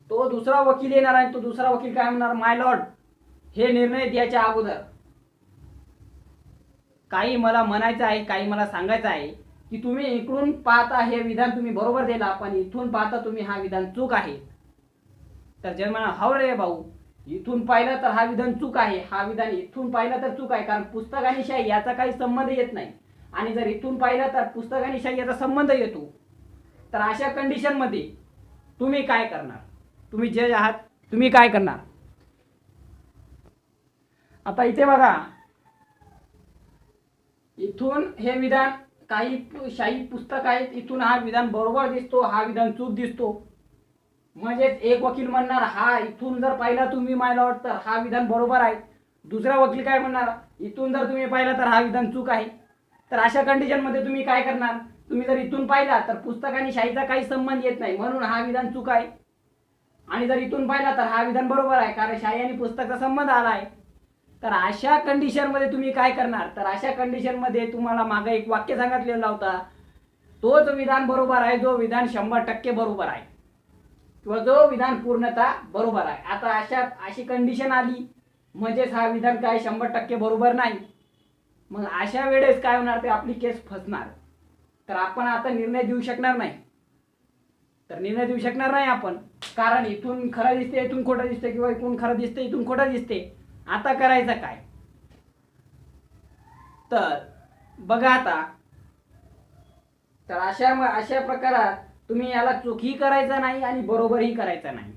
तो दुसरा वकील येणार आणि तो दुसरा वकील काय म्हणणार, माय लॉर्ड, हे निर्णय द्यायच्या अगोदर काही मला म्हणायचं आहे, काही मला सांगायचं आहे की तुम्ही इकडून पाहता हे विधान तुम्ही बरोबर दिला, पण इथून पाहता तुम्ही हा विधान चूक आहे. तर जर म्हणा, हाव रे भाऊ, इथून पाहिलं तर हा विधान चूक आहे, हा विधान इथून पाहिलं तर चूक आहे, कारण पुस्तक आणि शाही याचा काही संबंध येत नाही. आणि जर इथून पाहिलं तर पुस्तक आणि शाही याचा संबंध येतो. तर अशा कंडिशन मध्ये तुम्ही काय करणार, तुम्ही जज आहात, तुम्ही काय करणार. आता इथे बघा, इथून हे विधान काही शाही पुस्तक आहेत, इथून हा विधान बरोबर दिसतो, हा विधान चूक दिसतो. म्हणजेच एक वकील म्हणणार हा इथून जर पाहिला तुम्ही माय लॉर्ड तर हा विधान बरोबर आहे. दुसरा वकील काय म्हणणार, इथून जर तुम्ही पाहिला तर हा विधान चूक आहे. तर अशा कंडिशन मध्ये तुम्ही काय करणार, तुम्ही जर इथून पाहिला तर पुस्तक आणि शाहीचा काही संबंध येत नाही म्हणून हा विधान चूक आहे. आणि जर इथून पाहिला तर हा विधान बरोबर आहे कारण शाही आणि पुस्तकाचा संबंध आला आहे. तर अशा कंडिशन मध्ये तुम्ही काय करणार, तर अशा कंडिशन मध्ये तुम्हाला मागे एक वाक्य सांगितलेला होता, तोच विधान बरोबर आहे जो विधान 100% बरोबर आहे किंवा जो विधान पूर्णतः बरोबर आहे. आता अशी कंडिशन आली म्हणजेच हा विधान काय 100% बरोबर नाही. मग अशा वेळेस काय होणार, ते आपली केस फसणार. तर आपण आता निर्णय देऊ शकणार नाही, आपण, कारण इथून खरं दिसते, इथून खोटं दिसते, किंवा इथून खरं दिसते, इथून खोटं दिसते. आता करायचं काय, तर बघा आता, तर अशा प्रकारात तुम्ही याला चुकी करायचा नाही आणि बरोबरही करायचं नाही.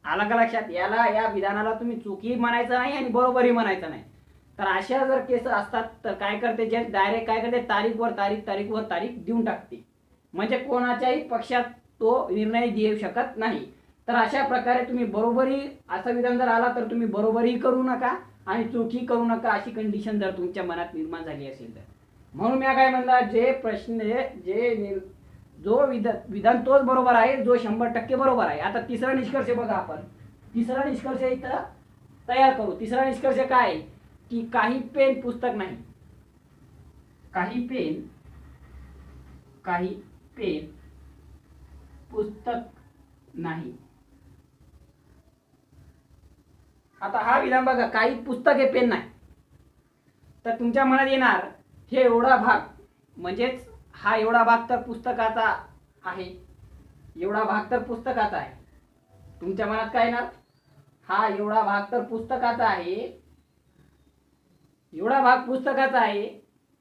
आला का लक्षात, या विधानाला तुम्ही चुकी म्हणायचं नाही आणि बरोबरही म्हणायचं नाही. तर अशा जर केस असतात तर काय करते, जे डायरेक्ट काय करते, तारीखवर तारीख देऊन टाकते. म्हणजे कोणाच्याही पक्षात तो निर्णय देऊ शकत नाही. तर अशा प्रकारे तुम्ही बरोबरही, असं विधान जर आला तर तुम्ही बरोबरही करू नका आणि चुकी करू नका अशी कंडिशन जर तुमच्या मनात निर्माण झाली असेल तर. म्हणून मी काय म्हणला, जे प्रश्न जो विधान तोच बरोबर आहे जो 100% बरोबर आहे. आता तिसरा निष्कर्ष बघा, आपण तिसरा निष्कर्ष इथं तयार करू. तिसरा निष्कर्ष काय आहे की काही पेन पुस्तक नाही. काही पेन पुस्तक नाही. आता हा विधान बघा, काही पुस्तक हे पेन नाही, तर तुमच्या मनात येणार हे एवढा भाग, म्हणजेच हा एवढा भाग तर पुस्तकाचा आहे, एवढा भाग तर पुस्तकाचा आहे. तुमच्या मनात काय येणार, हा एवढा भाग तर पुस्तकाचा आहे, एवढा भाग पुस्तकाचा आहे.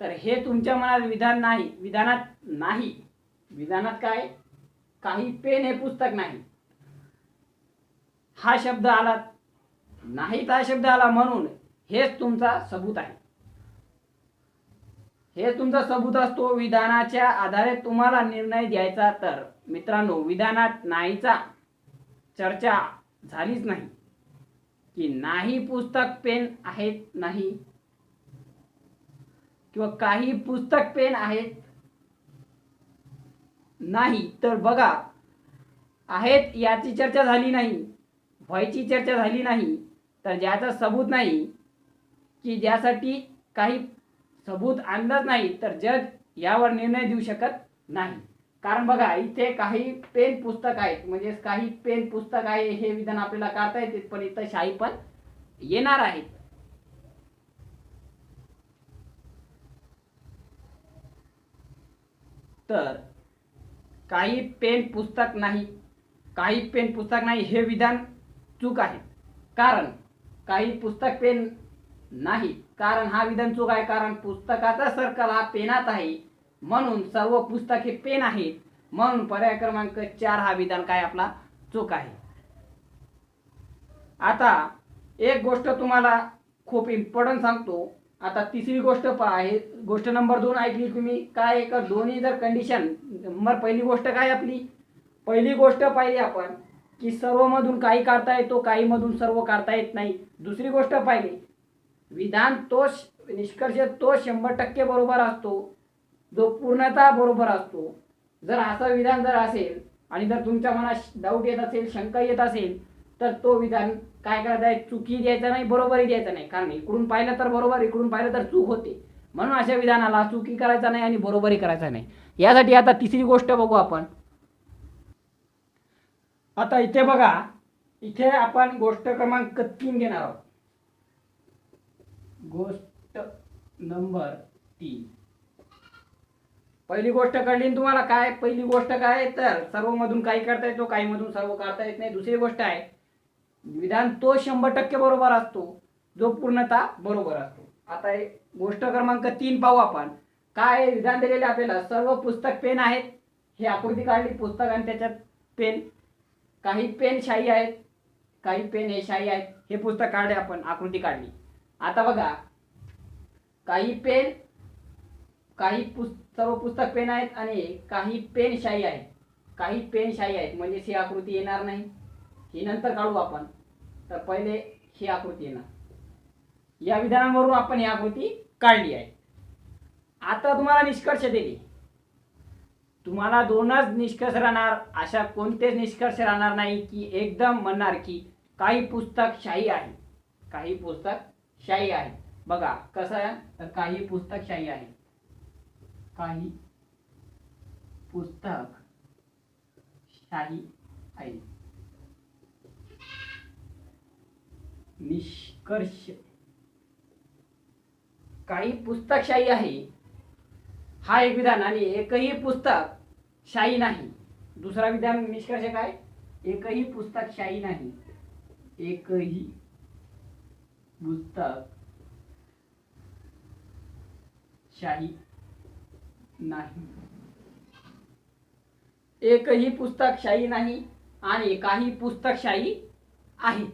तर हे तुमच्या मनात विधानात नाही. विधानात काय, काही पेन हे पुस्तक नाही हा शब्द आला, नाहीत हा शब्द आला, म्हणून हेच तुमचा सबूत आहे. हे तुमचा सबूत असतो. विधानाच्या आधारे तुम्हाला निर्णय द्यायचा. तर मित्रांनो, विधानात नाहीचा चर्चा झालीच नाही की नाही पुस्तक पेन आहेत नाही, किंवा काही पुस्तक पेन आहेत नाही. तर बघा, आहेत याची चर्चा झाली नाही, व्हायची चर्चा झाली नाही. तर ज्याचा सबूत नाही, की ज्यासाठी काही सबूत आणलंच नाही, तर जज यावर निर्णय देऊ शकत नाही. कारण बघा, इथे काही पेन पुस्तक आहेत, म्हणजे काही पेन पुस्तक आहे हे विधान आपल्याला काढता येते, पण इथं शाई पण येणार आहेत. तर काही पेन पुस्तक नाही, काही पेन पुस्तक नाही हे विधान चूक आहे. कारण काही पुस्तक पेन नाही, कारण हा विधान चूक आहे. कारण पुस्तकाचा सर्कल हा पेनात आहे, म्हणून सर्व पुस्तक हे पेन आहेत. म्हणून पर्याय क्रमांक 4 हा विधान काय आपला चूक आहे. आता एक गोष्ट तुम्हाला खूप इम्पॉर्टंट सांगतो. आता तिसरी गोष्ट आहे, गोष्ट नंबर 2 ऐकली तुम्ही काय, का दोन्ही जर कंडिशन नंबर, पहिली गोष्ट काय आपली, पहिली गोष्ट पाहिली आपण की सर्वमधून काही काढता येतो, काही मधून सर्व काढता येत नाही. दुसरी गोष्ट पाहिली, विधान तो निष्कर्ष तो 100% बरोबर असतो जो पूर्णतः बरोबर असतो. जर असं विधान जर असेल आणि जर तुमच्या मनात डाऊट येत असेल, शंका येत असेल, तर तो विधान काय करायचं आहे, चुकी द्यायचा नाही, बरोबरही द्यायचा नाही. कारण इकडून पाहिलं तर बरोबर, इकडून पाहिलं तर चूक होते. म्हणून अशा विधानाला चुकी करायचा नाही आणि बरोबरी करायचा नाही. यासाठी आता तिसरी गोष्ट बघू आपण. आता इथे बघा, इथे आपण गोष्ट क्रमांक 3 घेणार आहोत. गोष्ट नंबर 3. पहिली गोष्ट कळली तुम्हाला काय, पहिली गोष्ट काय, तर सर्व मधून काही करता येतो, काही मधून सर्व काढता येत नाही. दुसरी गोष्ट आहे, विधान तो 100% बरोबर असतो जो पूर्णतः बरोबर असतो. आता गोष्ट क्रमांक 3 पाहू आपण. काय विधान दिलेले आपल्याला, सर्व पुस्तक पेन आहेत, हे आकृती काढली पुस्तक आणि त्याच्यात पेन, काही पेन शाई आहेत, काही पेन हे शाई आहेत, हे पुस्तक काढले आपण, आकृती काढली. आता बघा, काही पेन, सर्व पुस्तक पेन आहेत आणि काही पेन शाई आहेत, काही पेन शाई आहेत, म्हणजे ही आकृती येणार नाही, ही नंतर काढू आपण. तर पहिले ही आकृती येणार. या विधानावरून आपण ही आकृती काढली आहे. आता तुम्हाला निष्कर्ष दिले, तुम्हाला 2च निष्कर्ष राहणार, अशा कोणतेच निष्कर्ष राहणार नाही की एकदम म्हणणार की काही पुस्तक शाई आहे, काही पुस्तक शाई आहे. बघा कसं आहे, तर काही पुस्तक शाई आहे, काही पुस्तक शाई आहे. निष्कर्ष, काही पुस्तक शाई आहे हा एक विधान, आणि एकही पुस्तक शाई नाही. दुसरा विधान निष्कर्ष काय, एकही पुस्तक शाई नाही, एकही पुस्तक शाई नाही, एकही पुस्तक शाई नाही आणि काही पुस्तक शाई आहे.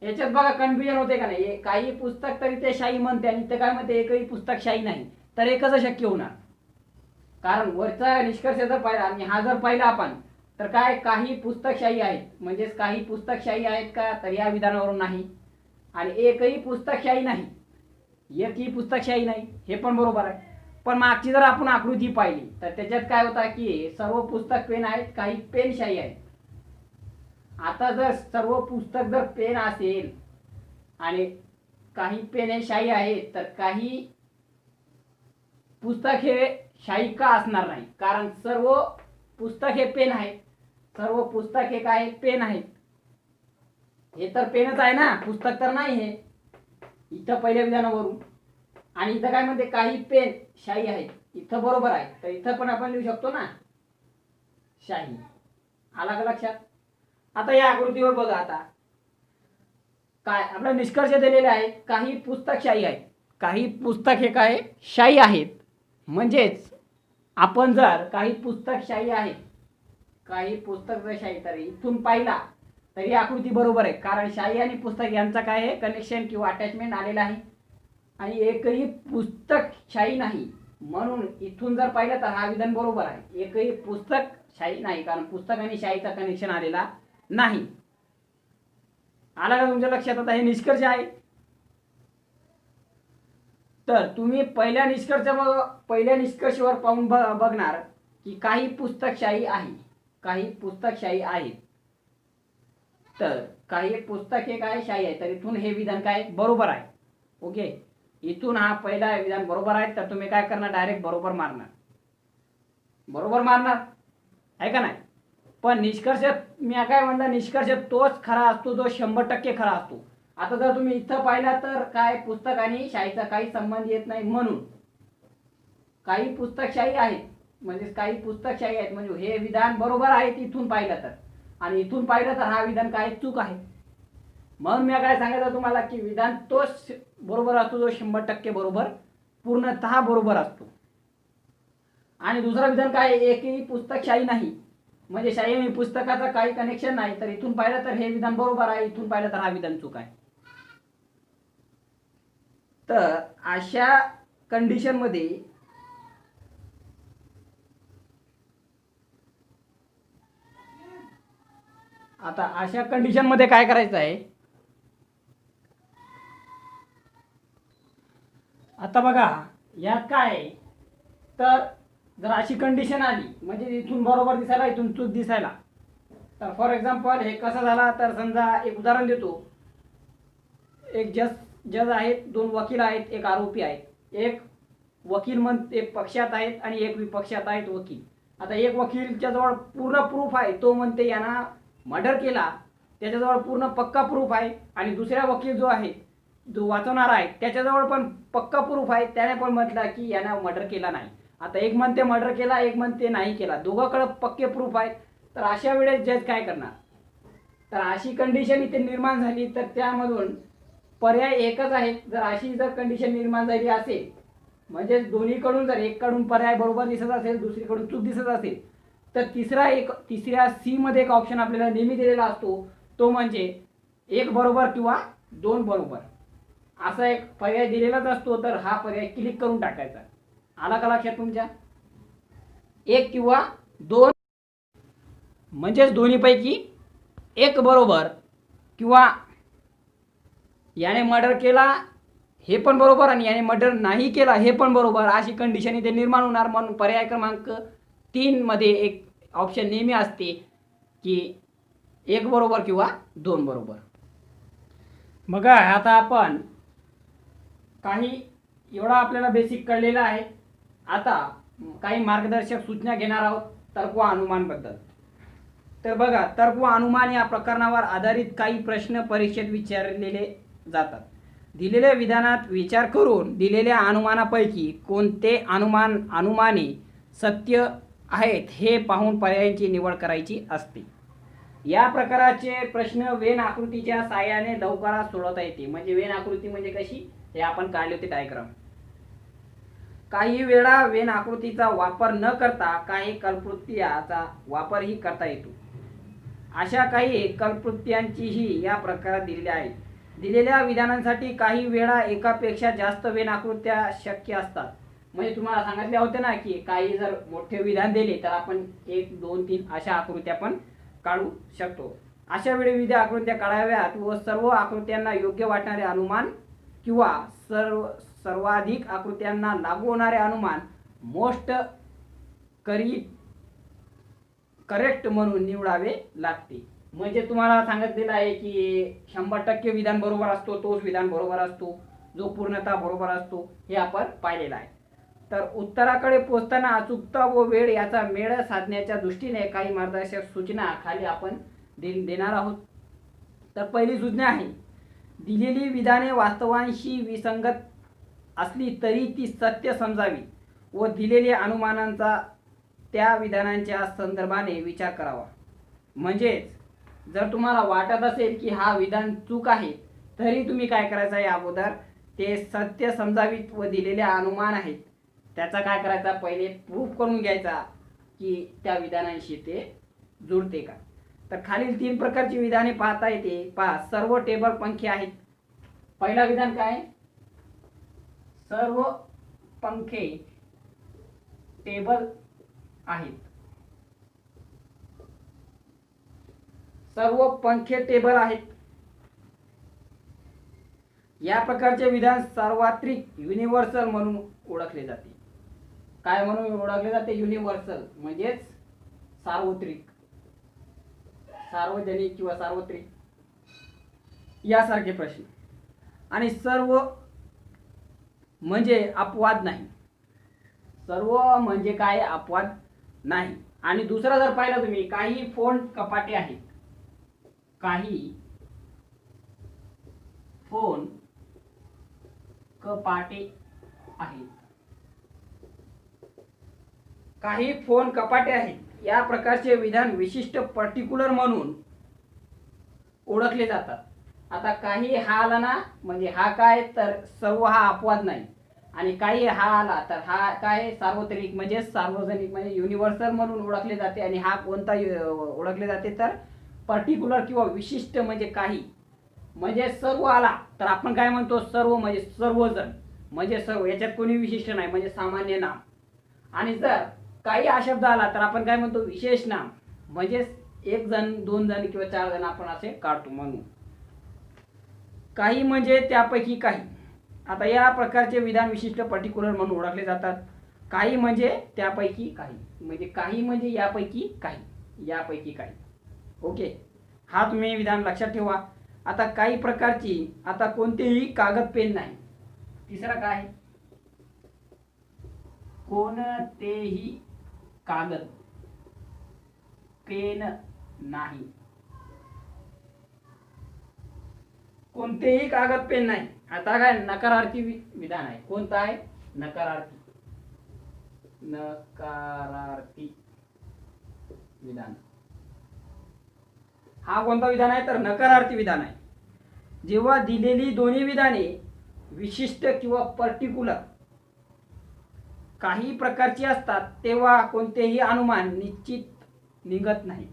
याच्यात बघा कन्फ्युजन होते का नाही, काही पुस्तक तरी ते शाई म्हणते आणि ते काय म्हणते एकही पुस्तक शाई नाही. तर हे कसं शक्य होणार, कारण वरचा निष्कर्ष जर पाहिला आणि हा जर पाहिला आपण, तर काय काही पुस्तक शाई आहेत, म्हणजेच काही पुस्तक शाई आहेत का, तर या विधानावरून नाही. आणि एकही पुस्तक शाही नाही, एकही पुस्तक शाही नाही, हे पण बरोबर आहे. पण मागची जर आपण आकृती पाहिली तर त्याच्यात काय होता की सर्व पुस्तक पेन आहेत, काही पेन शाही आहेत. आता जर सर्व पुस्तक जर पेन असेल आणि काही पेन हे शाही आहेत, तर काही पुस्तक हे शाही का असणार नाही? कारण सर्व पुस्तक हे पेन आहेत, सर्व पुस्तक हे काय पेन आहेत. हे तर पेनच आहे ना, पुस्तक तर नाही हे इथं पहिल्या विधानावरून. आणि इथं काय म्हणते काही पेन शाही आहेत, इथं बरोबर आहे, तर इथं पण आपण लिहू शकतो ना शाही. आला का लक्षात? आता या आकृतीवर बघा, आता काय आपला निष्कर्ष दिलेले आहे, काही पुस्तक शाही आहेत, काही पुस्तक हे काय शाही आहेत. म्हणजेच आपण जर काही पुस्तक शाही आहेत, काही पुस्तक जर शाही, तर इथून पाहिला तर ही आकृती बरोबर आहे. कारण शाही आणि पुस्तक यांचा काय आहे कनेक्शन किंवा अटॅचमेंट आलेला आहे. आणि एकही पुस्तक शाही नाही, म्हणून इथून जर पाहिलं तर हा विधान बरोबर आहे. एकही पुस्तक शाही नाही, कारण पुस्तक आणि शाहीचा कनेक्शन आलेला नाही. आला का तुमच्या लक्षात? आता हे निष्कर्ष आहे. तर तुम्ही पहिल्या निष्कर्षावर पाहून बघणार की काही पुस्तक शाही आहे, काही पुस्तक शाही आहेत. तर काही पुस्तक हे काय शाही आहे, तर इथून हे विधान काय बरोबर आहे. ओके, इथून हा पहिला विधान बरोबर आहे, तर तुम्ही काय करणार डायरेक्ट बरोबर मारणार, बरोबर मारणार आहे का नाही? पण निष्कर्ष मी काय म्हणलं, निष्कर्ष तोच खरा असतो जो 100% खरा असतो. आता जर तुम्ही इथं पाहिला तर काय पुस्तक आणि शाहीचा काही संबंध येत नाही, म्हणून काही पुस्तक शाही आहेत म्हणजे काही पुस्तक शाही आहेत म्हणजे हे विधान बरोबर आहे इथून पाहिलं तर. आणि इथून पाहिलं तर हा विधान काय चूक आहे. म्हणून मी काय सांगायचं तुम्हाला की विधान तोच बरोबर असतो जो 100% बरोबर, पूर्णतः बरोबर असतो. आणि दुसरं विधान काय, एकही पुस्तक शाही नाही म्हणजे शाही आणि पुस्तकाचं काही कनेक्शन नाही, तर इथून पाहिलं तर हे विधान बरोबर आहे, इथून पाहिलं तर हा विधान चूक आहे. तर अशा कंडिशन मध्ये आता अशा कंडिशन मध्ये काय करायचं आहे, आता बघा यात काय आहे, तर जर अशी कंडिशन आली म्हणजे इथून बरोबर दिसायला इथून चूक दिसायला, तर फॉर एक्झाम्पल हे कसं झाला, तर समजा एक उदाहरण देतो. एक जज आहेत, दोन वकील आहेत, एक आरोपी आहेत. एक वकील एक पक्षात आहेत आणि एक विपक्षात आहेत वकील. आता एक वकीलच्या जवळ पूर्ण प्रूफ आहे, तो म्हणते यांना मर्डर केला, त्याच्याजवळ पूर्ण पक्का प्रूफ आहे. आणि दुसरा वकील जो आहे, जो वाचवणारा आहे, त्याच्याजवळ पण पक्का प्रूफ आहे, त्याने पण म्हटलं की यांना मर्डर केला नाही. आता एक म्हणते मर्डर केला, एक म्हणते नाही केला, दोघांकडे पक्के प्रूफ आहेत. तर अशा वेळेस जज काय करणार, तर अशी कंडिशन इथे निर्माण झाली तर त्यामधून पर्याय एकच आहे. जर अशी जर कंडिशन निर्माण झाली असेल म्हणजे दोन्हीकडून जर एककडून पर्याय बरोबर दिसत असेल, दुसरीकडून चूक दिसत असेल, तर तिसऱ्या सी मध्ये एक ऑप्शन आपल्याला नेहमी दिलेला असतो, तो म्हणजे एक बरोबर किंवा दोन बरोबर असा एक पर्याय दिलेलाच असतो. तर हा पर्याय क्लिक करून टाकायचा. आला का लक्षात तुमच्या? एक किंवा दोन म्हणजेच दोन्हीपैकी एक बरोबर किंवा याने मर्डर केला हे पण बरोबर आणि याने मर्डर नाही केला हे पण बरोबर, अशी कंडिशन इथे निर्माण होणार. म्हणून पर्याय क्रमांक 3 मध्ये एक ऑप्शन नेहमी असते की एक बरोबर किंवा दोन बरोबर. बघा आता आपण काही एवढा आपल्याला बेसिक कळलेला आहे. आता काही मार्गदर्शक सूचना घेणार आहोत तर्क व अनुमानबद्दल. तर बघा, तर्क व अनुमान या प्रकरणावर आधारित काही प्रश्न परीक्षेत विचारलेले जातात. दिलेल्या विधानात विचार करून दिलेल्या अनुमानापैकी कोणते अनुमाने सत्य आहेत हे पाहून पर्यायांची निवड करायची असते. या प्रकाराचे प्रश्न वेन आकृतीच्या साहाय्याने लवकरात सोडवता येते. म्हणजे वेन आकृती म्हणजे कशी, हे आपण काढले होते डायग्राम. काही वेळा वेन आकृतीचा वापर न करता काही कल्पवृत्त्यांचा वापरही करता येतो. अशा काही कल्पवृत्त्यांचीही या प्रकारात दिलेल्या आहेत. दिलेल्या विधानांसाठी काही वेळा एकापेक्षा जास्त वेन आकृत्या शक्य असतात. म्हणजे तुम्हाला सांगितले होते ना की काही जर मोठे विधान दिले तर आपण 1, 2, 3 अशा आकृत्या पण काढू शकतो. अशा वेळी विविध आकृत्या काढाव्यात व सर्व आकृत्यांना योग्य वाटणारे अनुमान किंवा सर्वाधिक आकृत्यांना लागू होणारे अनुमान मोस्ट करेक्ट म्हणून निवडावे लागते. म्हणजे तुम्हाला सांगितलेलं आहे की 100% विधान बरोबर असतो तोच विधान बरोबर असतो, जो पूर्णतः बरोबर असतो, हे आपण पाहिलेलं आहे. तर उत्तराकडे पोहोचताना अचूकता व वेळ याचा मेळ साधण्याच्या दृष्टीने काही मार्गदर्शक सूचना खाली आपण देणार आहोत. तर पहिली सूचना आहे, दिलेली विधाने वास्तवांशी विसंगत असली तरी ती सत्य समजावी व दिलेल्या अनुमानांचा त्या विधानांच्या संदर्भाने विचार करावा. म्हणजेच जर तुम्हाला वाटत असेल की हा विधान चूक आहे तरी तुम्ही काय करायचं आहे, अगोदर ते सत्य समजावीत व दिलेले अनुमान आहेत त्याचा काय करायचा, पहिले प्रूफ करून घ्यायचा की त्या विधानांशी ते जुळते का. तर खालील 3 प्रकारची विधाने पाहता येते. पहा, सर्व टेबल पंखे आहेत. पहिला विधान काय, सर्व पंखे टेबल आहेत. सर्व पंखे टेबल आहेत. या प्रकारचे विधान सार्वत्रिक युनिव्हर्सल म्हणून ओळखले जाते. काय म्हणून ओळखले जाते, युनिव्हर्सल म्हणजेच सार्वत्रिक, सार्वजनिक किंवा सार्वत्रिक यासारखे प्रश्न. आणि सर्व म्हणजे अपवाद नाही. सर्व म्हणजे काय, अपवाद नाही. आणि दुसरा जर पाहिलं तुम्ही, काही फोन कपाटे आहेत. काही फोन कपाटे आहेत. काही फोन कपाटे आहेत. या प्रकारचे विधान विशिष्ट पर्टिक्युलर म्हणून ओळखले जातात. आता काही हा आला ना, म्हणजे हा काय, तर सर्व हा अपवाद नाही. आणि काही हा आला तर हा काय, सार्वत्रिक म्हणजे सार्वजनिक म्हणजे युनिव्हर्सल म्हणून ओळखले जाते. आणि हा कोणता ओळखले जाते, तर पर्टिक्युलर किंवा विशिष्ट म्हणजे काही. म्हणजे सर्व आला तर आपण काय म्हणतो, सर्व म्हणजे सर्वजण म्हणजे सर्व, याच्यात कोणी विशिष्ट नाही म्हणजे सामान्य नाम. आणि जर काही हा शब्द आला तर आपण काय म्हणतो, विशेष नाम म्हणजे 1 जण 2 जण किंवा 4 जण आपण असे काढतो म्हणून. काही म्हणजे त्यापैकी काही. आता या प्रकारचे विधान विशिष्ट पर्टिक्युलर म्हणून ओळखले जातात. काही म्हणजे त्यापैकी काही, म्हणजे काही म्हणजे यापैकी काही, यापैकी काही. ओके, हा तुम्ही विधान लक्षात ठेवा. आता काही प्रकारची, आता कोणतेही कागद पेन नाही. तिसरा काय, कोणतेही कागद पेन नाही. कोणतेही कागद पेन नाही. आता काय, नकारार्थी विधान आहे. कोणता आहे, नकारार्थी. नकारार्थी विधान. हा कोणता विधान आहे, तर नकारार्थी विधान आहे. जेव्हा दिलेली दोन्ही विधाने विशिष्ट किंवा पर्टिक्युलर काही प्रकारची असतात तेव्हा कोणतेही अनुमान निश्चित निघत नाही.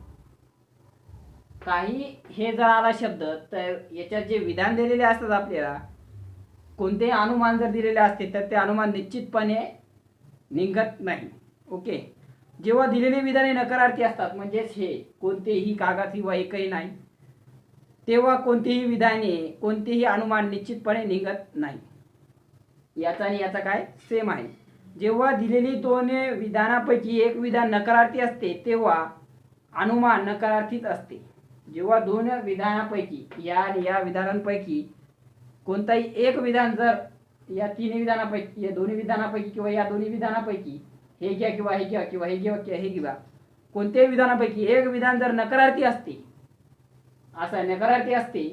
काही हे जर आला शब्द तर याच्यात जे विधान दिलेले असतात आपल्याला, कोणतेही अनुमान जर दिलेले असते तर ते अनुमान निश्चितपणे निघत नाही. ओके, जेव्हा दिलेली विधाने नकारार्थी असतात म्हणजेच हे कोणतेही कागद किंवा एकही नाही, तेव्हा कोणतीही विधाने कोणतेही अनुमान निश्चितपणे निघत नाही. याचा आणि याचा काय सेम आहे. जेव्हा दिलेली 2 विधानापैकी एक विधान नकारार्थी असते तेव्हा अनुमान नकारार्थीच असते. जेव्हा 2 विधानापैकी या आणि या विधानांपैकी कोणताही एक विधान जर या 3 विधानापैकी, या 2 विधानापैकी किंवा या 2 विधानापैकी, हे घ्या किंवा हे घ्या किंवा हे घ्या किंवा हे घ्या, कोणत्याही विधानापैकी एक विधान जर नकारार्थी असते, असं नकारार्थी असते,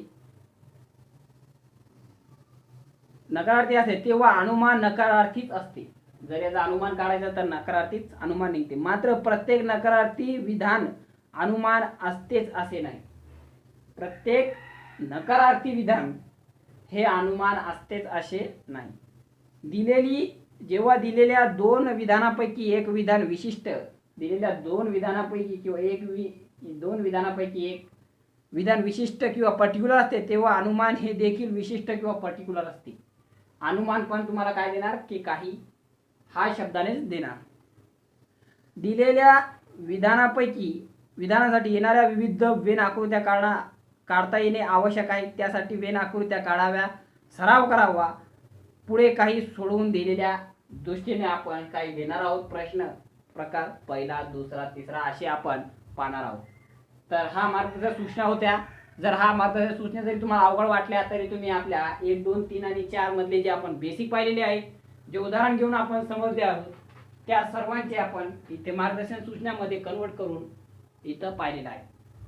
नकारार्थी असते तेव्हा अनुमान नकारार्थीच असते. जर याचा अनुमान काढायचं तर नकारार्थीच अनुमान निघते. मात्र प्रत्येक नकारार्थी विधान अनुमान असतेच असे नाही. प्रत्येक नकारार्थी विधान हे अनुमान असतेच असे नाही. जेव्हा दिलेल्या 2 विधानापैकी एक विधान विशिष्ट, दिलेल्या 2 विधानापैकी किंवा 2 विधानापैकी एक विधान विशिष्ट किंवा पर्टिक्युलर असते तेव्हा अनुमान हे देखील विशिष्ट किंवा पर्टिक्युलर असते. अनुमान पण तुम्हाला काय देणार, की काही हा शब्दानेच देणार. दिलेल्या विधानापैकी विधानासाठी येणाऱ्या विविध वेन आकृत्या काढता येणे आवश्यक आहे. त्यासाठी वेन आकृत्या काढाव्या, सराव करावा. पुढे काही सोडवून दिलेल्या दृष्टीने आपण काही घेणार आहोत. प्रश्न प्रकार पहिला, दुसरा, तिसरा असे आपण पाहणार आहोत. तर हा मार्गदर्शक सूचना होत्या. जर हा मार्गदर्शक सूचना जरी तुम्हाला अवघड वाटल्या तरी तुम्ही आपल्या 1, 2, 3 आणि 4 मधले जे आपण बेसिक पाहिलेले आहे, जे उदाहरण घेऊन आपण समजले आहोत, त्या सर्वांचे आपण इथे मार्गदर्शन सूचनामध्ये कन्वर्ट करून इथं पाहिलेलं आहे.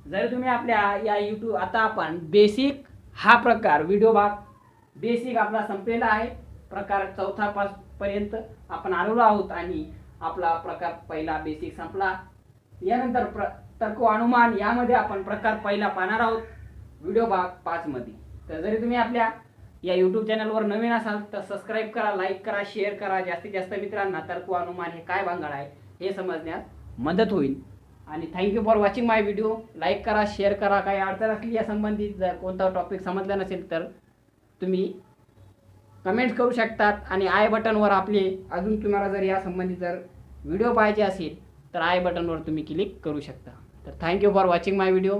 जर तुम्ही आपल्या या YouTube आता आपण बेसिक हा प्रकार व्हिडिओ भाग बेसिक आपला संपलेला आहे. प्रकार 4था पर्यंत आपण आलेलो आहोत आणि आपला प्रकार पहिला बेसिक संपला. यानंतर तर्क व अनुमान यामध्ये आपण प्रकार पहिला पाहणार आहोत व्हिडिओ भाग 5 मध्ये. तर जरी तुम्ही आपल्या या YouTube चॅनलवर नवीन असाल तर सबस्क्राईब करा, लाईक करा, शेअर करा. जास्तीत जास्त मित्रांना तर्क व अनुमान हे काय भानगड आहे हे समजण्यास मदत होईल. आणि thank you for watching my video. Like करा, शेअर करा. काही अडचण असली या संबंधित जर कोणता टॉपिक समजला नसेल तर तुम्ही कमेंट करू शकतात. आणि आय बटनवर आपले अजून तुम्हाला जर या संबंधित जर व्हिडिओ पाहायचे असेल तर आय बटनवर तुम्ही क्लिक करू शकता. तर thank you for watching my video.